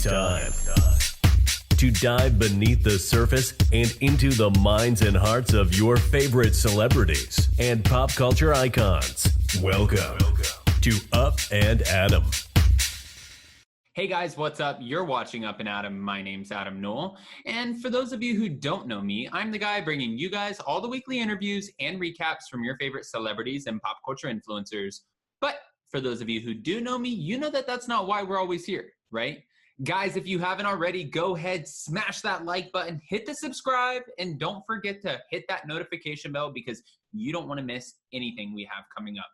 It's time to dive beneath the surface and into the minds and hearts of your favorite celebrities and pop culture icons. Welcome to Up and Adam. Hey guys, what's up? You're watching Up and Adam. My name's Adam Knoll. And for those of you who don't know me, I'm the guy bringing you guys all the weekly interviews and recaps from your favorite celebrities and pop culture influencers. But for those of you who do know me, you know that that's not why we're always here, right? Guys, if you haven't already, go ahead, smash that like button, hit the subscribe, and don't forget to hit that notification bell because you don't want to miss anything we have coming up.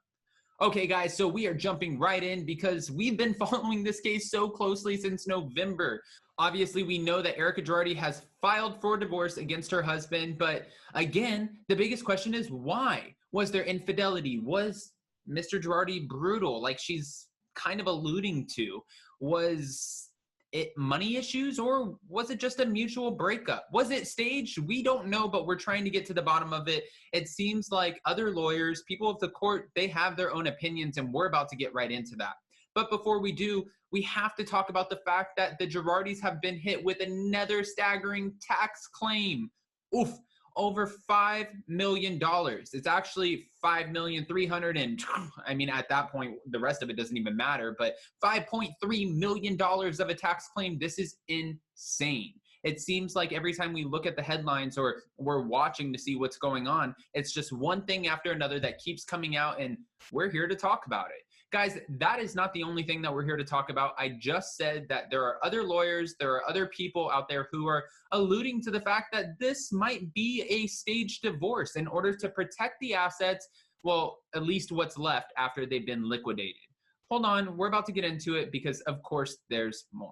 Okay, guys, so we are jumping right in because we've been following this case so closely since November. Obviously, we know that Erika Girardi has filed for divorce against her husband, but again, the biggest question is why? Was there infidelity? Was Mr. Girardi brutal, like she's kind of alluding to? Was it money issues, or was it just a mutual breakup? Was it staged? We don't know, but we're trying to get to the bottom of it. It seems like other lawyers, people of the court, they have their own opinions, and we're about to get right into that. But before we do, we have to talk about the fact that the Girardis have been hit with another staggering tax claim. Oof. Over $5 million. It's actually $5,300,000, and I mean, at that point, the rest of it doesn't even matter, but $5.3 million of a tax claim. This is insane. It seems like every time we look at the headlines or we're watching to see what's going on, it's just one thing after another that keeps coming out, and we're here to talk about it. Guys, that is not the only thing that we're here to talk about. I just said that there are other lawyers, there are other people out there who are alluding to the fact that this might be a staged divorce in order to protect the assets, well, at least what's left after they've been liquidated. Hold on, we're about to get into it because, of course, there's more.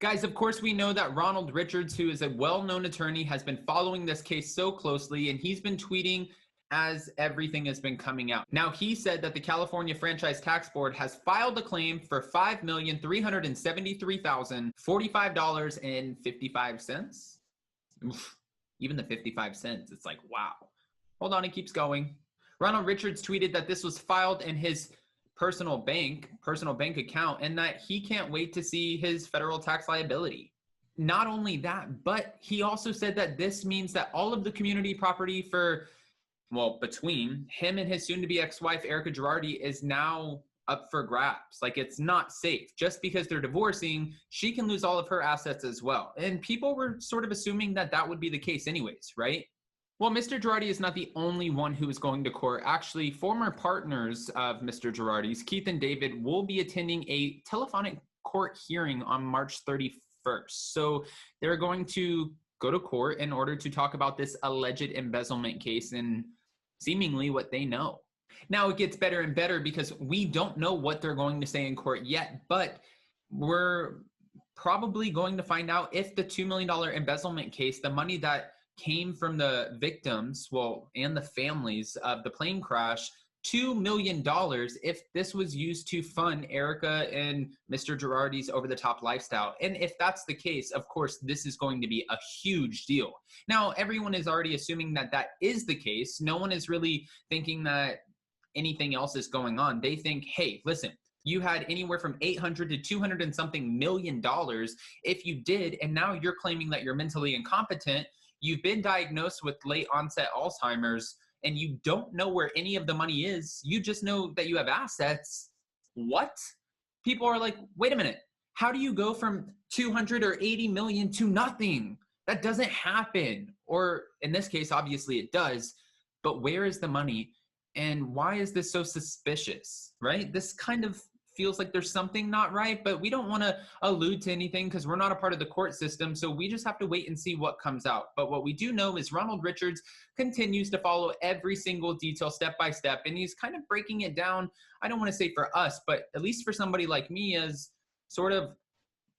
Guys, of course, we know that Ronald Richards, who is a well-known attorney, has been following this case so closely, and he's been tweeting as everything has been coming out. Now, he said that the California Franchise Tax Board has filed a claim for $5,373,045.55. Even the 55 cents, it's like, wow. Hold on, it keeps going. Ronald Richards tweeted that this was filed in his personal bank account, and that he can't wait to see his federal tax liability. Not only that, but he also said that this means that all of the community property between him and his soon-to-be ex-wife, Erika Girardi, is now up for grabs. Like, it's not safe. Just because they're divorcing, she can lose all of her assets as well. And people were sort of assuming that that would be the case anyways, right? Well, Mr. Girardi is not the only one who is going to court. Actually, former partners of Mr. Girardi's, Keith and David, will be attending a telephonic court hearing on March 31st. So they're going to go to court in order to talk about this alleged embezzlement case and seemingly what they know. Now, it gets better and better because we don't know what they're going to say in court yet, but we're probably going to find out if the $2 million embezzlement case, the money that came from the victims, and the families of the plane crash, $2 million, if this was used to fund Erika and Mr. Girardi's over-the-top lifestyle. And if that's the case, of course, this is going to be a huge deal. Now, everyone is already assuming that that is the case. No one is really thinking that anything else is going on. They think, hey, listen, you had anywhere from $800 to $200 and something million if you did, and now you're claiming that you're mentally incompetent. You've been diagnosed with late onset Alzheimer's, and you don't know where any of the money is. You just know that you have assets. What? People are like, wait a minute. How do you go from 200 or 80 million to nothing? That doesn't happen. Or in this case, obviously it does. But where is the money? And why is this so suspicious, right? This kind of feels like there's something not right, but we don't want to allude to anything because we're not a part of the court system, so we just have to wait and see what comes out. But what we do know is Ronald Richards continues to follow every single detail step by step, and he's kind of breaking it down, I don't want to say for us, but at least for somebody like me, as sort of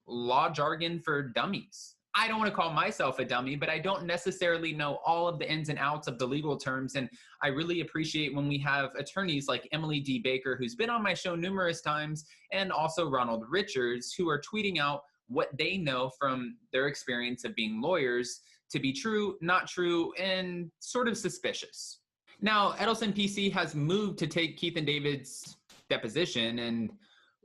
law jargon for dummies. I don't want to call myself a dummy, but I don't necessarily know all of the ins and outs of the legal terms. And I really appreciate when we have attorneys like Emily D. Baker, who's been on my show numerous times, and also Ronald Richards, who are tweeting out what they know from their experience of being lawyers to be true, not true, and sort of suspicious. Now, Edelson PC has moved to take Keith and David's deposition, and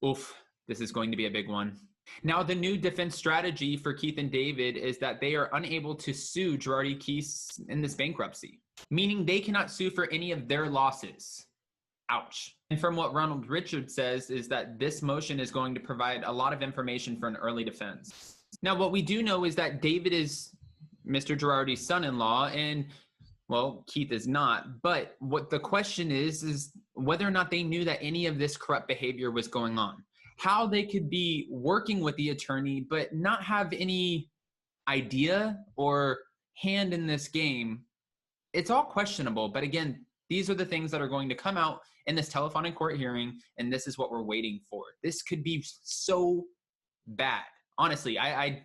oof, this is going to be a big one. Now, the new defense strategy for Keith and David is that they are unable to sue Girardi Keith in this bankruptcy, meaning they cannot sue for any of their losses. Ouch. And from what Ronald Richards says is that this motion is going to provide a lot of information for an early defense. Now, what we do know is that David is Mr. Girardi's son-in-law, and well, Keith is not. But what the question is whether or not they knew that any of this corrupt behavior was going on. How they could be working with the attorney, but not have any idea or hand in this game. It's all questionable. But again, these are the things that are going to come out in this telephonic court hearing, and this is what we're waiting for. This could be so bad. Honestly, I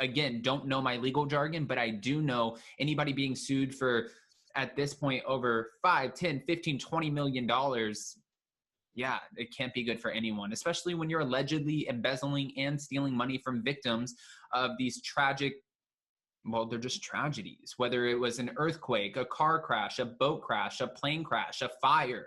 again, don't know my legal jargon, but I do know anybody being sued for, at this point, over 5, 10, 15, 20 million dollars. Yeah, it can't be good for anyone, especially when you're allegedly embezzling and stealing money from victims of these tragic, well, they're just tragedies, whether it was an earthquake, a car crash, a boat crash, a plane crash, a fire.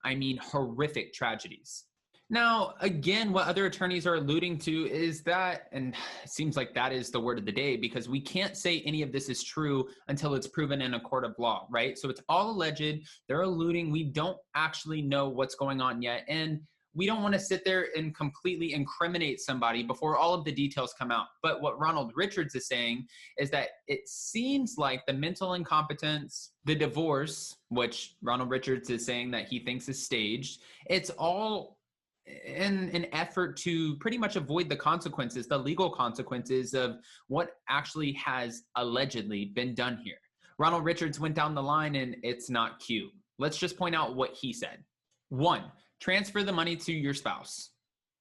I mean, horrific tragedies. Now, again, what other attorneys are alluding to is that, and it seems like that is the word of the day, because we can't say any of this is true until it's proven in a court of law, right? So it's all alleged. They're alluding. We don't actually know what's going on yet. And we don't want to sit there and completely incriminate somebody before all of the details come out. But what Ronald Richards is saying is that it seems like the mental incompetence, the divorce, which Ronald Richards is saying that he thinks is staged, it's all in an effort to pretty much avoid the consequences, the legal consequences of what actually has allegedly been done here. Ronald Richards went down the line, and it's not cute. Let's just point out what he said. 1, transfer the money to your spouse.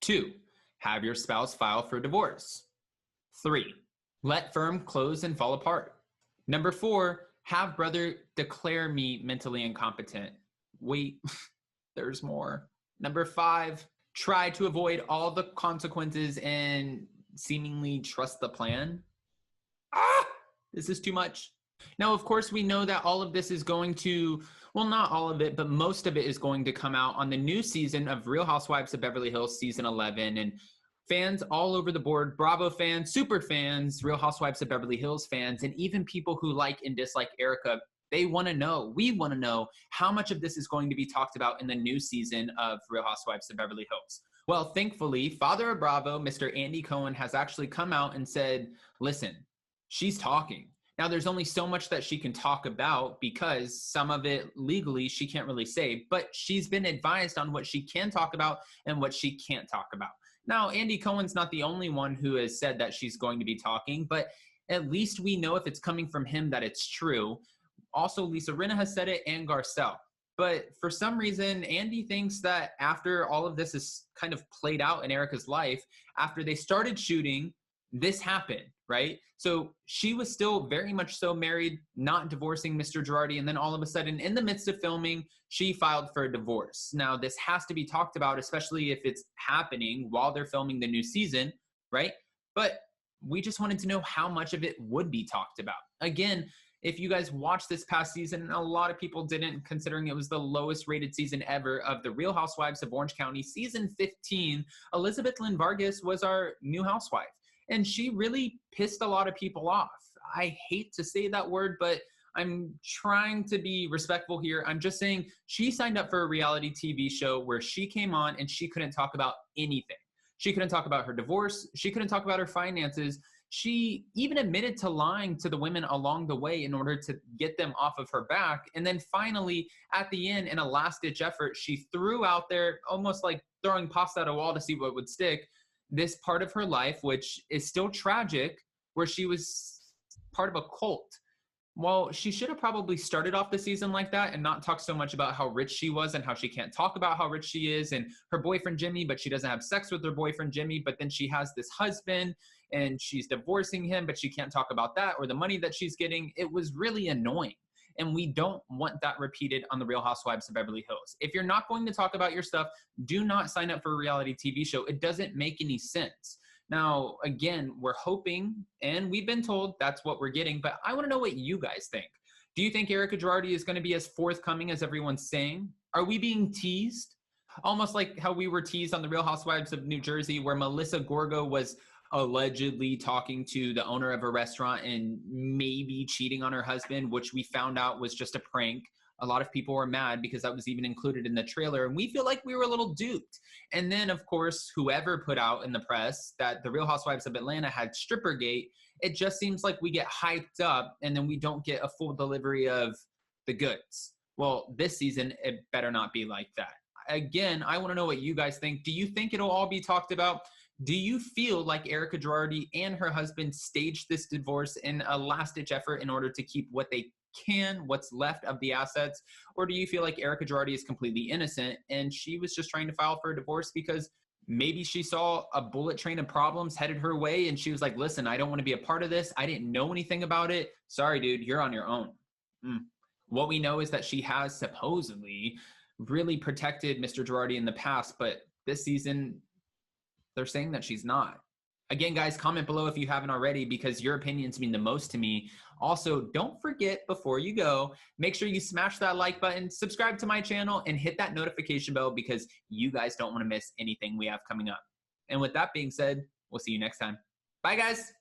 2, have your spouse file for divorce. 3, let firm close and fall apart. Number 4, have brother declare me mentally incompetent. Wait, there's more. Number 5, try to avoid all the consequences and seemingly trust the plan. This is too much. Now, of course, we know that all of this is going to, well, not all of it, but most of it is going to come out on the new season of Real Housewives of Beverly Hills season 11. And fans all over the board, Bravo fans, super fans, Real Housewives of Beverly Hills fans, and even people who like and dislike Erika, they want to know, we want to know how much of this is going to be talked about in the new season of Real Housewives of Beverly Hills. Well, thankfully, Father of Bravo, Mr. Andy Cohen, has actually come out and said, listen, she's talking. Now, there's only so much that she can talk about because some of it legally she can't really say, but she's been advised on what she can talk about and what she can't talk about. Now, Andy Cohen's not the only one who has said that she's going to be talking, but at least we know if it's coming from him that it's true. Also, Lisa Rinna has said it, and Garcelle. But for some reason, Andy thinks that after all of this is kind of played out in Erika's life, after they started shooting, this happened, right? So she was still very much so married, not divorcing Mr. Girardi, and then all of a sudden, in the midst of filming, she filed for a divorce. Now, this has to be talked about, especially if it's happening while they're filming the new season, right? But we just wanted to know how much of it would be talked about. Again, if you guys watched this past season, and a lot of people didn't, considering it was the lowest rated season ever of the Real Housewives of Orange County, season 15, Elizabeth Lynn Vargas was our new housewife. And she really pissed a lot of people off. I hate to say that word, but I'm trying to be respectful here. I'm just saying she signed up for a reality TV show where she came on and she couldn't talk about anything. She couldn't talk about her divorce. She couldn't talk about her finances. She even admitted to lying to the women along the way in order to get them off of her back. And then finally, at the end, in a last-ditch effort, she threw out there, almost like throwing pasta at a wall to see what would stick, this part of her life, which is still tragic, where she was part of a cult. Well, she should have probably started off the season like that and not talk so much about how rich she was and how she can't talk about how rich she is and her boyfriend Jimmy, but she doesn't have sex with her boyfriend Jimmy, but then she has this husband and she's divorcing him, but she can't talk about that or the money that she's getting. It was really annoying. And we don't want that repeated on the Real Housewives of Beverly Hills. If you're not going to talk about your stuff, do not sign up for a reality TV show. It doesn't make any sense. Now, again, we're hoping, and we've been told that's what we're getting, but I want to know what you guys think. Do you think Erika Girardi is going to be as forthcoming as everyone's saying? Are we being teased? Almost like how we were teased on the Real Housewives of New Jersey, where Melissa Gorga was allegedly talking to the owner of a restaurant and maybe cheating on her husband, which we found out was just a prank. A lot of people were mad because that was even included in the trailer, and we feel like we were a little duped. And then, of course, whoever put out in the press that the Real Housewives of Atlanta had Strippergate, it just seems like we get hyped up and then we don't get a full delivery of the goods. Well, this season, it better not be like that. Again, I want to know what you guys think. Do you think it'll all be talked about? Do you feel like Erika Girardi and her husband staged this divorce in a last-ditch effort in order to keep what they can, what's left of the assets? Or do you feel like Erika Girardi is completely innocent and she was just trying to file for a divorce because maybe she saw a bullet train of problems headed her way and she was like, listen, I don't want to be a part of this. I didn't know anything about it. Sorry, dude, you're on your own. What we know is that she has supposedly really protected Mr. Girardi in the past, but this season, they're saying that she's not. Again, guys, comment below if you haven't already because your opinions mean the most to me. Also, don't forget before you go, make sure you smash that like button, subscribe to my channel, and hit that notification bell because you guys don't want to miss anything we have coming up. And with that being said, we'll see you next time. Bye, guys.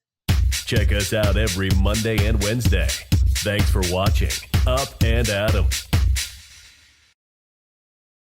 Check us out every Monday and Wednesday. Thanks for watching Up and Adam.